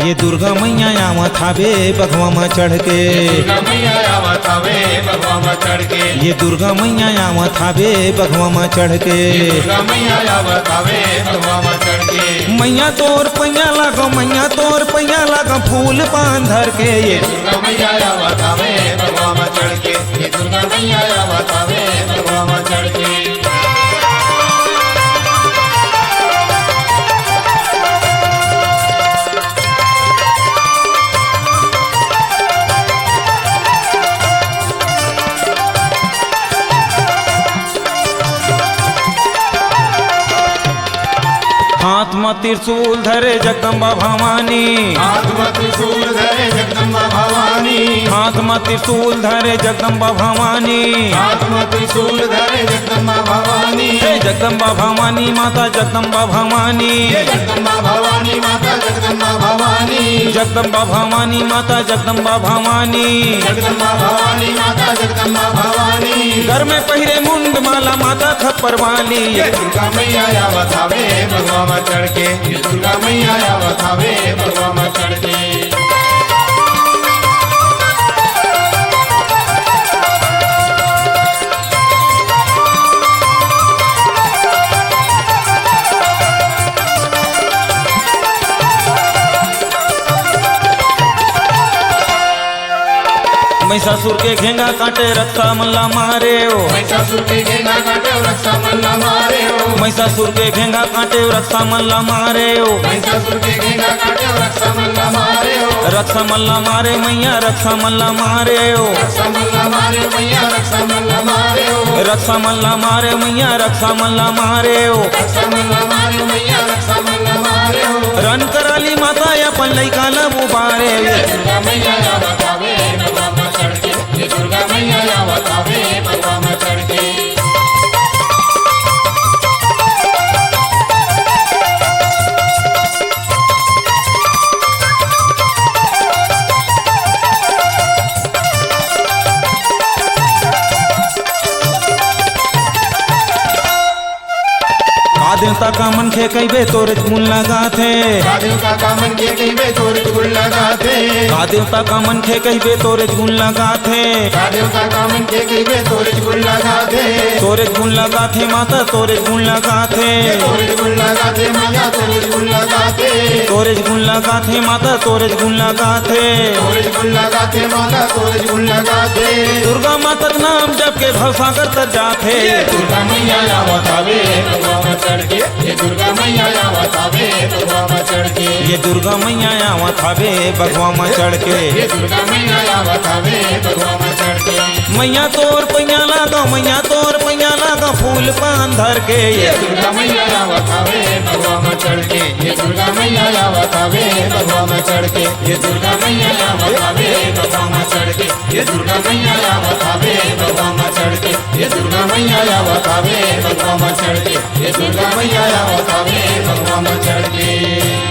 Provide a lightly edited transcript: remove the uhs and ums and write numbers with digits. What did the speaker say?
ये दुर्गा मैया आवत हवे बघवा में चढ़ के, दुर्गा मैया आवत हवे बघवा में चढ़ के, ये दुर्गा मैया आवत हवे बघवा में चढ़ के। दुर्गा मैया आवत हवे बघवा में चढ़ के। मैया तोर पैया लागो, मैया तोर पैया लागो फूल पान धर के। ये दुर्गा मैया आवत हवे बघवा में चढ़ के, ये दुर्गा मैया आवत हवे बघवा में चढ़ के। हाथ में त्रिशूल धरे जगदम्बा भवानी, हाथ में त्रिशूल धरे जगदम्बा भवानी, हाथ में त्रिशूल धरे जगदम्बा भवानी, हाथ में त्रिशूल धरे जगदम्बा भवानी। हे जगदम्बा भवानी माता जगदम्बा भवानी, जगदम्बा भवानी माता जगदम्बा भवानी, जगदम्बा भवानी माता जगदम्बा भवानी। जगदम्बा भवानी माता जगदम्बा भवानी। घर में पहिरे मुंड माला माता खप्पर वाली। ये दुर्गा मैया आवत हवे बघवा में चढ़ के, ये दुर्गा मैया आवत हवे बघवा में चढ़ के। महिषासुर के घेंगा काटे रक्षा मल्ला मारे ओ, महिषासुर के घेंगा काटे रक्षा मल्ला मारे हो, महिषासुर के घेंगा काटे रक्षा मल्ला मारे ओ, महिषासुर के घेंगा काटे रक्षा मल्ला मारे हो, रक्षा मल्ला मारे मैया रक्षा मल्ला मारे ओ, रक्षा मल्ला मारे मैया रक्षा मल्ला मारे हो, रक्षा मल्ला मारे मैया रक्षा मल्ला मारे ओ। रक्षा मल्ला मारे मैया रक्षा मल्ला मारे हो। रन कराली माता अपन लइका लब उबारे। दुर्गा मैया आवत हवे बघवा में चढ़ के, ये दुर्गा मैया आवत हवे बघवा में चढ़ के। देवता का मन खे कईबे तोरे गुण लगाथे, देवता का मन के कईबे तोरे गुण लगाथे, देवता का मन खे कईबे तोरे गुण लगाथे, देवता का मन के कईबे तोरे गुण लगाथे, तोरे गुण लगाथे माता तोरे गुण लगाथे, तोरे गुण लगाथे मैया तोरे गुण लगाथे, तोरे गुण लगाथे माता तोरे गुण लगाथे, तोरे गुण लगाथे माता तोरे गुण लगाथे। दुर्गा माता का नाम जप के भवसागर तर जाथे। दुर्गा मैया आवत हवे बघवा में चढ़ के, ये दुर्गा मैया आवत हवे बघवा में चढ़ के, ये दुर्गा मैया आवत हवे बघवा में चढ़ के। ये दुर्गा मैया आवत हवे बघवा में चढ़ के। मैया तोर पैया लागो, मैया तोर पैया लागो फूल पान धर के। ये दुर्गा मैया आवत हवे बघवा में चढ़ के, ये दुर्गा मैया आवत हवे बघवा में चढ़ के, ये दुर्गा मैया आवत हवे बघवा में चढ़ के, ये दुर्गा मैया आवत हवे बघवा में चढ़ के, ये दुर्गा मैया आवत हवे बघवा में चढ़ के, ये दुर्गा मैया आवत हवे बघवा में चढ़ के।